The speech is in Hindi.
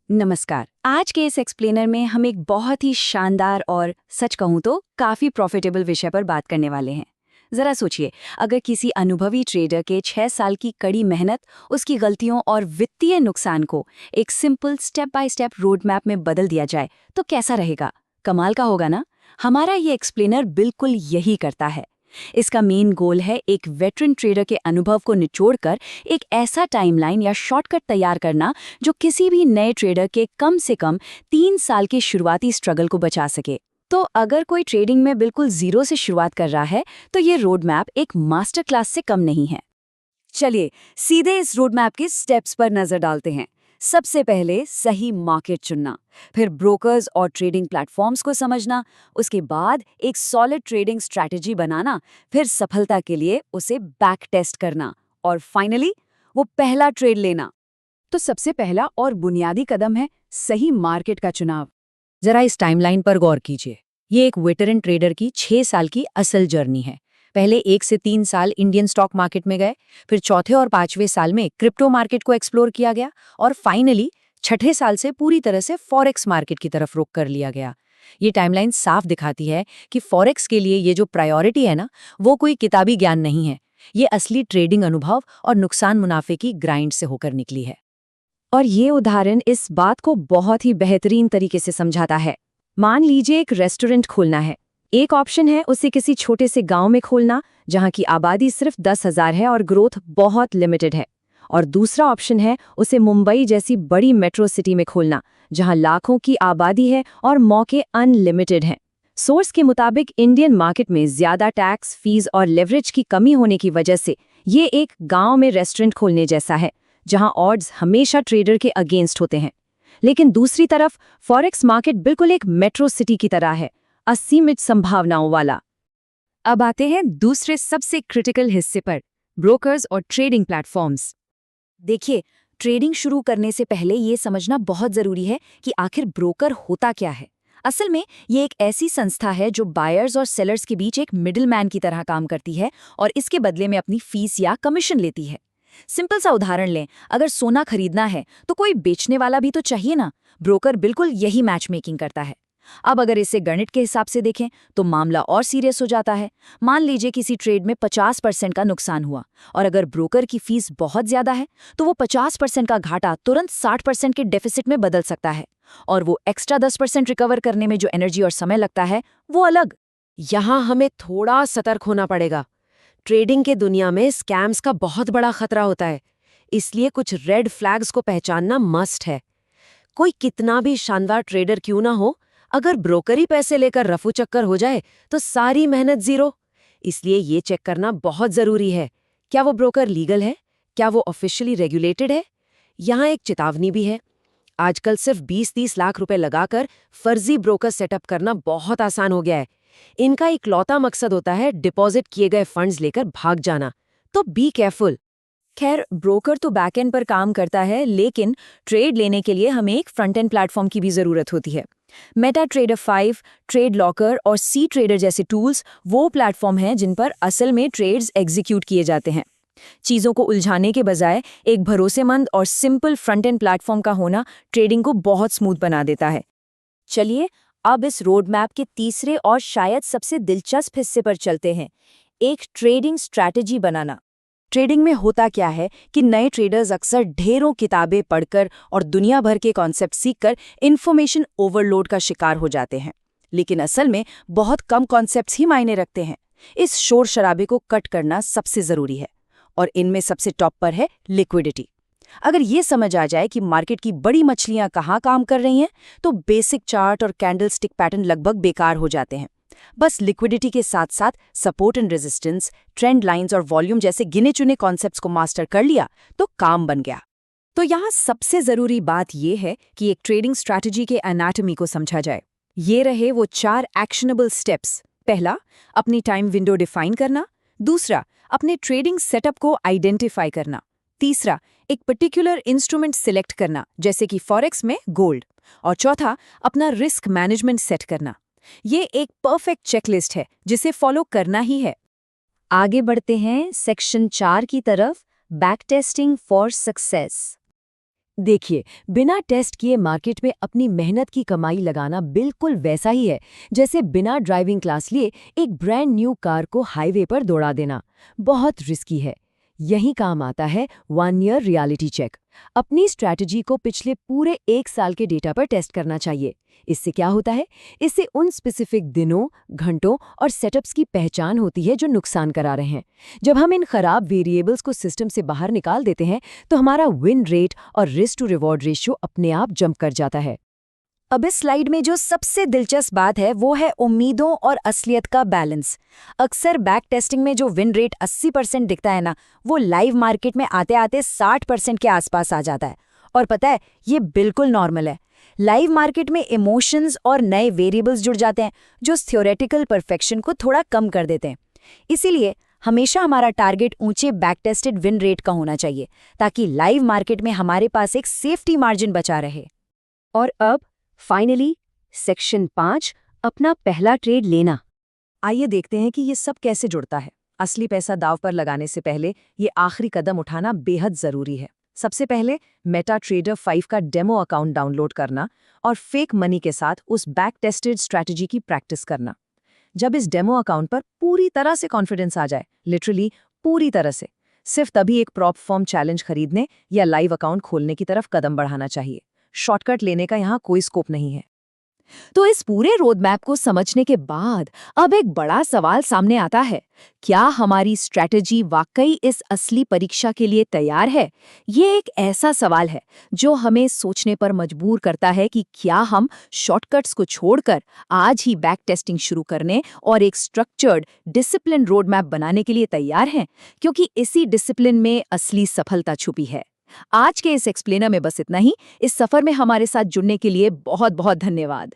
नमस्कार। आज के इस एक्सप्लेनर में हम एक बहुत ही शानदार और सच कहूं तो काफी प्रॉफिटेबल विषय पर बात करने वाले हैं। जरा सोचिए, अगर किसी अनुभवी ट्रेडर के 6 साल की कड़ी मेहनत, उसकी गलतियों और वित्तीय नुकसान को एक simple step by step road map में बदल दिया जाए तो कैसा रहेगा? कमाल का होगा ना? हमारा ये एक्सप्लेनर बिल्कुल यही करता है। इसका मेन गोल है एक वेटरन ट्रेडर के अनुभव को निचोड़कर एक ऐसा टाइमलाइन या शॉर्टकट तैयार करना जो किसी भी नए ट्रेडर के कम से कम 3 साल के शुरुआती स्ट्रगल को बचा सके। तो अगर कोई ट्रेडिंग में बिल्कुल जीरो से शुरुआत कर रहा है तो ये रोड मैप एक मास्टर क्लास से कम नहीं है। चलिए सीधे इस रोड मैप के स्टेप्स पर नजर डालते हैं। सबसे पहले सही मार्केट चुनना, फिर ब्रोकर्स और ट्रेडिंग प्लेटफॉर्म्स को समझना, उसके बाद एक सॉलिड ट्रेडिंग स्ट्रैटेजी बनाना, फिर सफलता के लिए उसे बैक टेस्ट करना और फाइनली वो पहला ट्रेड लेना। तो सबसे पहला और बुनियादी कदम है सही मार्केट का चुनाव। जरा इस टाइमलाइन पर गौर कीजिए। ये एक वेटरन ट्रेडर की 6 साल की असल जर्नी है। पहले 1 से 3 साल इंडियन स्टॉक मार्केट में गए, फिर चौथे और 5वें साल में क्रिप्टो मार्केट को एक्सप्लोर किया गया और फाइनली छठे साल से पूरी तरह से फॉरेक्स मार्केट की तरफ रुख कर लिया गया। ये टाइमलाइन साफ दिखाती है कि फॉरेक्स के लिए ये जो प्रायोरिटी है ना, वो कोई किताबी ज्ञान नहीं है। ये असली ट्रेडिंग अनुभव और नुकसान मुनाफे की ग्राइंड से होकर निकली है। और ये उदाहरण इस बात को बहुत ही बेहतरीन तरीके से समझाता है। मान लीजिए एक रेस्टोरेंट खोलना है। एक ऑप्शन है उसे किसी छोटे से गांव में खोलना जहां की आबादी सिर्फ 10,000 है और ग्रोथ बहुत लिमिटेड है। और दूसरा ऑप्शन है उसे मुंबई जैसी बड़ी मेट्रो सिटी में खोलना जहां लाखों की आबादी है और मौके अनलिमिटेड हैं। सोर्स के मुताबिक इंडियन मार्केट में ज्यादा टैक्स, फीस और लेवरेज की कमी होने की वजह से ये एक गांव में रेस्टोरेंट खोलने जैसा है जहां ऑड्स हमेशा ट्रेडर के अगेंस्ट होते हैं। लेकिन दूसरी तरफ फॉरेक्स मार्केट बिल्कुल एक मेट्रो सिटी की तरह है, असीमित संभावनाओं वाला। अब आते हैं दूसरे सबसे क्रिटिकल हिस्से पर, ब्रोकर्स और ट्रेडिंग प्लेटफॉर्म्स। देखिए, ट्रेडिंग शुरू करने से पहले ये समझना बहुत जरूरी है कि आखिर ब्रोकर होता क्या है। असल में ये एक ऐसी संस्था है जो बायर्स और सेलर्स के बीच एक मिडिलमैन की तरह काम करती है और इसके बदले में अपनी फीस या कमीशन लेती है। सिंपल सा उदाहरण लें, अगर सोना खरीदना है तो कोई बेचने वाला भी तो चाहिए ना। ब्रोकर बिल्कुल यही मैच मेकिंग करता है। अब अगर इसे गणित के हिसाब से देखें तो मामला और सीरियस हो जाता है। मान लीजिए किसी ट्रेड में 50% का नुकसान हुआ और अगर ब्रोकर की फीस बहुत ज्यादा है तो वो 50% का घाटा तुरंत 60% के डेफिसिट में बदल सकता है। और वो एक्स्ट्रा 10% रिकवर करने में जो एनर्जी और समय लगता है वो अलग। यहाँ हमें थोड़ा सतर्क होना पड़ेगा। ट्रेडिंग के दुनिया में स्कैम्स का बहुत बड़ा खतरा होता है, इसलिए कुछ रेड फ्लैग्स को पहचानना मस्ट है। कोई कितना भी शानदार ट्रेडर क्यों ना हो, अगर ब्रोकर ही पैसे लेकर रफू चक्कर हो जाए तो सारी मेहनत जीरो। इसलिए ये चेक करना बहुत जरूरी है, क्या वो ब्रोकर लीगल है, क्या वो ऑफिशियली रेगुलेटेड है। यहाँ एक चेतावनी भी है, आजकल सिर्फ 20-30 लाख रुपए लगाकर फर्जी ब्रोकर सेटअप करना बहुत आसान हो गया है। इनका इकलौता मकसद होता है डिपॉजिट किए गए फंड्स लेकर भाग जाना, तो बी केयरफुल। खैर, ब्रोकर तो बैकएंड पर काम करता है, लेकिन ट्रेड लेने के लिए हमें एक फ्रंट एंड प्लेटफॉर्म की भी जरूरत होती है। मेटा ट्रेडर 5, ट्रेड लॉकर और सी ट्रेडर जैसे टूल्स वो प्लेटफॉर्म हैं जिन पर असल में ट्रेड्स एग्जीक्यूट किए जाते हैं। चीज़ों को उलझाने के बजाय एक भरोसेमंद और सिंपल फ्रंट एंड प्लेटफॉर्म का होना ट्रेडिंग को बहुत स्मूथ बना देता है। चलिए अब इस रोड मैप के तीसरे और शायद सबसे दिलचस्प हिस्से पर चलते हैं, एक ट्रेडिंग स्ट्रैटेजी बनाना। ट्रेडिंग में होता क्या है कि नए ट्रेडर्स अक्सर ढेरों किताबें पढ़कर और दुनिया भर के कॉन्सेप्ट सीखकर इन्फॉर्मेशन ओवरलोड का शिकार हो जाते हैं। लेकिन असल में बहुत कम कॉन्सेप्ट्स ही मायने रखते हैं। इस शोर शराबे को कट करना सबसे ज़रूरी है और इनमें सबसे टॉप पर है लिक्विडिटी। अगर ये समझ आ जाए कि मार्केट की बड़ी मछलियां कहाँ काम कर रही हैं तो बेसिक चार्ट और कैंडलस्टिक पैटर्न लगभग बेकार हो जाते हैं। बस लिक्विडिटी के साथ साथ support and resistance, trend lines और वॉल्यूम जैसे गिने चुने कॉन्सेप्ट्स को मास्टर कर लिया तो काम बन गया। तो यहाँ सबसे ज़रूरी बात यह है कि एक ट्रेडिंग स्ट्रैटेजी के एनाटॉमी को समझा जाए। ये रहे वो 4 एक्शनेबल स्टेप्स। पहला, अपनी टाइम विंडो डिफाइन करना। दूसरा, अपने ट्रेडिंग सेटअप को आइडेंटिफाई करना। तीसरा, एक पर्टिकुलर इंस्ट्रूमेंट सिलेक्ट करना जैसे कि फॉरेक्स में गोल्ड। और चौथा, अपना रिस्क मैनेजमेंट सेट करना। ये एक परफेक्ट चेकलिस्ट है जिसे फॉलो करना ही है। आगे बढ़ते हैं सेक्शन 4 की तरफ, बैक टेस्टिंग फॉर सक्सेस। देखिए, बिना टेस्ट किए मार्केट में अपनी मेहनत की कमाई लगाना बिल्कुल वैसा ही है जैसे बिना ड्राइविंग क्लास लिए एक ब्रांड न्यू कार को हाईवे पर दौड़ा देना। बहुत रिस्की है। यही काम आता है 1 ईयर रियलिटी चेक। अपनी स्ट्रैटेजी को पिछले पूरे 1 साल के डेटा पर टेस्ट करना चाहिए। इससे क्या होता है? इससे उन स्पेसिफिक दिनों, घंटों और सेटअप्स की पहचान होती है जो नुकसान करा रहे हैं। जब हम इन खराब वेरिएबल्स को सिस्टम से बाहर निकाल देते हैं तो हमारा विन रेट और रिस्क टू रिवॉर्ड रेशियो अपने आप जंप कर जाता है। अब इस स्लाइड में जो सबसे दिलचस्प बात है वो है उम्मीदों और असलियत का बैलेंस। अक्सर बैक टेस्टिंग में जो विन रेट 80% दिखता है ना, वो लाइव मार्केट में आते आते 60% के आसपास आ जाता है। और पता है, ये बिल्कुल नॉर्मल है। लाइव मार्केट में इमोशंस और नए वेरिएबल्स जुड़ जाते हैं जो थ्योरेटिकल परफेक्शन को थोड़ा कम कर देते हैं। इसीलिए हमेशा हमारा टारगेट ऊंचे बैक टेस्टेड विन रेट का होना चाहिए ताकि लाइव मार्केट में हमारे पास एक सेफ्टी मार्जिन बचा रहे। और अब फाइनली सेक्शन 5, अपना पहला ट्रेड लेना। आइए देखते हैं कि ये सब कैसे जुड़ता है। असली पैसा दांव पर लगाने से पहले ये आखिरी कदम उठाना बेहद जरूरी है। सबसे पहले मेटाट्रेडर 5 का डेमो अकाउंट डाउनलोड करना और फेक मनी के साथ उस बैक टेस्टेड स्ट्रैटेजी की प्रैक्टिस करना। जब इस डेमो अकाउंट पर पूरी तरह से कॉन्फिडेंस आ जाए, लिटरली पूरी तरह से, सिर्फ तभी एक प्रॉप फॉर्म चैलेंज खरीदने या लाइव अकाउंट खोलने की तरफ कदम बढ़ाना चाहिए। शॉर्टकट लेने का यहाँ कोई स्कोप नहीं है। तो इस पूरे रोड मैप को समझने के बाद अब एक बड़ा सवाल सामने आता है, क्या हमारी स्ट्रैटेजी वाकई इस असली परीक्षा के लिए तैयार है? ये एक ऐसा सवाल है जो हमें सोचने पर मजबूर करता है कि क्या हम शॉर्टकट्स को छोड़कर आज ही बैक टेस्टिंग शुरू करने और एक स्ट्रक्चर्ड, डिसिप्लिन रोड मैप बनाने के लिए तैयार हैं? क्योंकि इसी डिसिप्लिन में असली सफलता छुपी है। आज के इस एक्सप्लेनर में बस इतना ही। इस सफर में हमारे साथ जुड़ने के लिए बहुत बहुत धन्यवाद।